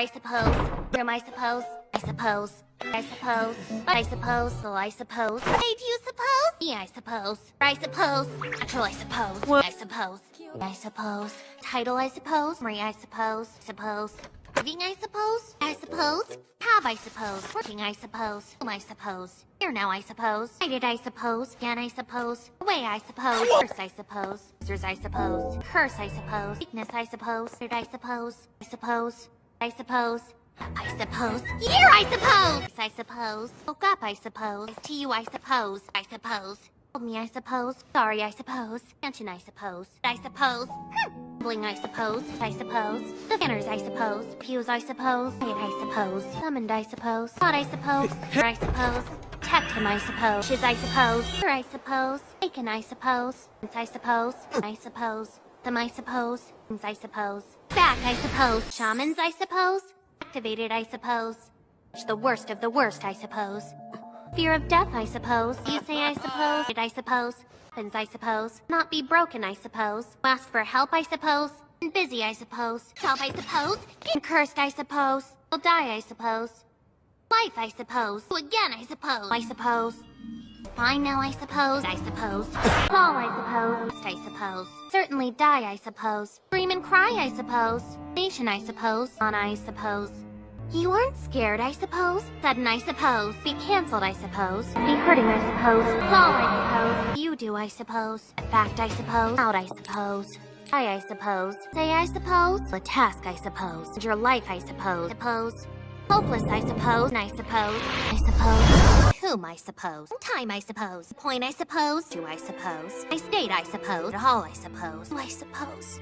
I suppose. Am I suppose? I suppose. I suppose. I suppose. So I suppose. Hey, do you suppose? Yeah, I suppose. I suppose. Actual, I suppose. What? I suppose. I suppose. Title, I suppose. Marie, I suppose. Suppose. Living, I suppose. I suppose. Have, I suppose. Working, I suppose. I suppose. Here now, I suppose. I did, I suppose. Again, I suppose. Away, I suppose. Curse, I suppose. Scissors, I suppose. Curse, I suppose. Weakness, I suppose. Third, I suppose. I suppose. I suppose. I suppose. Here, I suppose. I suppose. Woke up, I suppose. To you, I suppose. I suppose. Told me, I suppose. Sorry, I suppose. Mansion, I suppose. I suppose. Bling, I suppose. I suppose. The scanners, I suppose. Pews, I suppose. Wait, I suppose. Summoned, I suppose. Thought, I suppose. I suppose. Tapped him, I suppose. Shiz, I suppose. Here, I suppose. Taken, I suppose. I suppose. I suppose. Them, I suppose. I suppose. Back, I suppose. Shamans, I suppose. Activated, I suppose. The worst of the worst, I suppose. Fear of death, I suppose. You say, I suppose. Did I suppose? Weapons, I suppose. Not be broken, I suppose. Ask for help, I suppose. And busy, I suppose. Self, I suppose. And cursed, I suppose. Will die, I suppose. Life, I suppose. Again, I suppose. I suppose. Fine now, I suppose. I suppose. Fall, I suppose. I suppose. Certainly die, I suppose. Scream and cry, I suppose. Nation, I suppose. On, I suppose. You aren't scared, I suppose. Sudden, I suppose. Be cancelled, I suppose. Be hurting, I suppose. Fall, I suppose. You do, I suppose. Fact, I suppose. Out, I suppose. I suppose. Say, I suppose. A task, I suppose. Your life, I suppose. Suppose. Hopeless, I suppose. And I suppose. I suppose. Whom, I suppose. Time, I suppose. Point, I suppose. Do, I suppose. I state, I suppose. All, I suppose. Do, I suppose.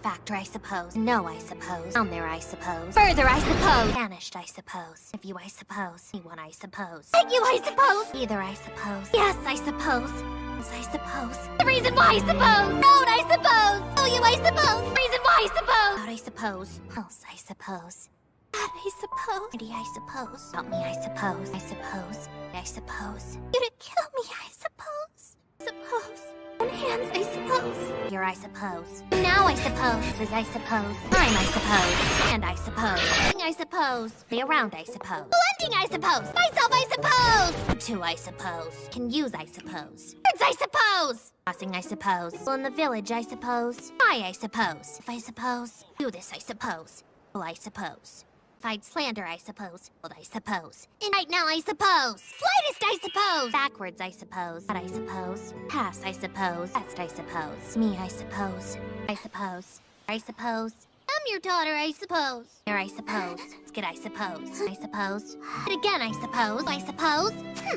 Factor, I suppose. No, I suppose. Down there, I suppose. Further, I suppose. Vanished, I suppose. If you, I suppose. Anyone, I suppose. Thank you, I suppose. Either, I suppose. Yes, I suppose. Yes, I suppose. The reason why, I suppose. Note, I suppose. Oh, you, I suppose. Reason why, I suppose. Out, I suppose. Else, I suppose. God, I suppose. Ready, I suppose. Help me, I suppose. I suppose. I suppose. You to kill me, I suppose. Suppose. Own hands, I suppose. Here, I suppose. Now, I suppose. As I suppose. Time, I suppose. And I suppose. Thing, I suppose. Be around, I suppose. Blending, I suppose. Myself, I suppose. Two, I suppose. Can use, I suppose. Birds, I suppose. Crossing, I suppose. Well, in the village, I suppose. I suppose. If I suppose. Do this, I suppose. Well, I suppose. Fight slander, I suppose. Well, I suppose. And right now, I suppose. Slightest, I suppose. Backwards, I suppose. But I suppose. Pass, I suppose. Best, I suppose. Me, I suppose. I suppose. I suppose. I'm your daughter, I suppose. Here, I suppose. Skid, I suppose. I suppose. And again, I suppose. I suppose.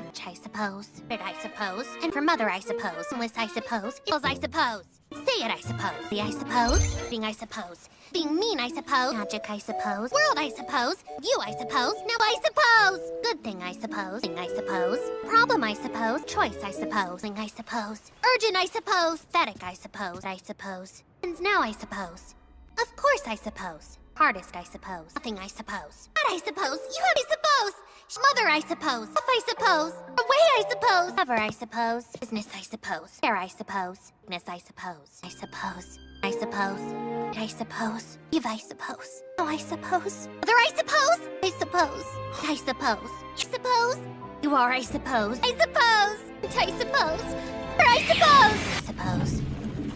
Which, I suppose. Bit, I suppose. And for mother, I suppose. Unless, I suppose. Ills, I suppose. Say it, I suppose. The, I suppose. Being, I suppose. Being mean, I suppose. Magic, I suppose. World, I suppose. You, I suppose. Now, I suppose. Good thing, I suppose. Thing, I suppose. Problem, I suppose. Choice, I suppose. Thing, I suppose. Urgent, I suppose. Pathetic, I suppose. I suppose. And now, I suppose. Of course, I suppose. Hardest, I suppose. Nothing, I suppose. But I suppose. You, I suppose. Mother, I suppose. If I suppose. Away, I suppose. Ever, I suppose. Business, I suppose. Fair, I suppose. Weakness, I suppose. I suppose. I suppose. I suppose. Give, I suppose. Oh, I suppose. Mother, I suppose. I suppose. I suppose. I suppose. You are, I suppose. I suppose. I suppose. For I suppose. I suppose.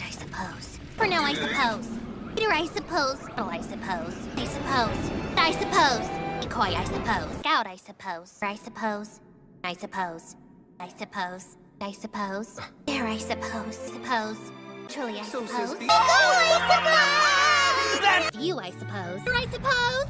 I suppose. For now, I suppose. Peter, I suppose. Oh, I suppose. I suppose. I suppose. Decoy, I suppose. Scout, I suppose. I suppose. I suppose. I suppose. I suppose. There, I suppose. Suppose. Truly, I suppose. I suppose. You, I suppose. I suppose.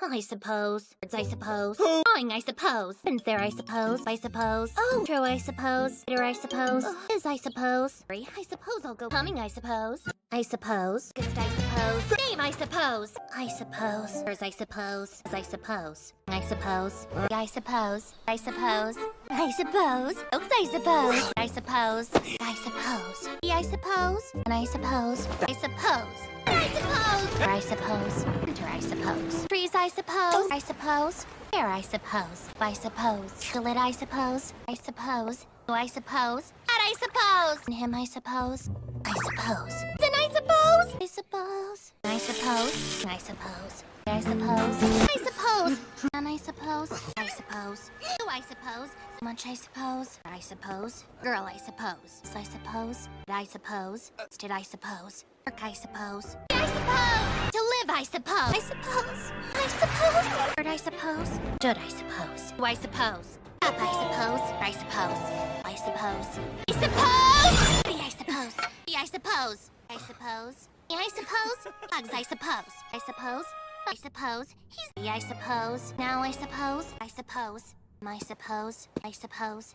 I suppose. Birds, I suppose. Drawing, I suppose. Friends there, I suppose. I suppose. Oh, true, I suppose. Bitter, I suppose. Is, I suppose. I suppose I'll go coming, I suppose. I suppose. Ghost, I suppose. Name, I suppose. I suppose. Birds, I suppose. I suppose. I suppose. I suppose. I suppose. I suppose. Oaks, I suppose. I suppose. I suppose. I suppose. And I suppose. I suppose. I suppose. I suppose. Winter, I suppose. Trees, I suppose. I suppose. Air, I suppose. I suppose. Lit, I suppose. I suppose. I suppose. And I suppose. And him, I suppose. I suppose. Then I suppose. I suppose. I suppose. I suppose. I suppose. I suppose. And I suppose. I suppose. Do I suppose? Much I suppose. I suppose. Girl, I suppose. I suppose. I suppose. Did I suppose? Work, I suppose. I suppose. To live, I suppose. I suppose. I suppose. Bird, I suppose. Should I suppose? Do I suppose? Up, I suppose. I suppose. I suppose. I suppose. Be, I suppose. Be, I suppose. I suppose. Be, I suppose. Bugs, I suppose. I suppose. I suppose. He's the I suppose. Now I suppose. I suppose. I suppose. I suppose.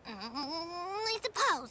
I suppose.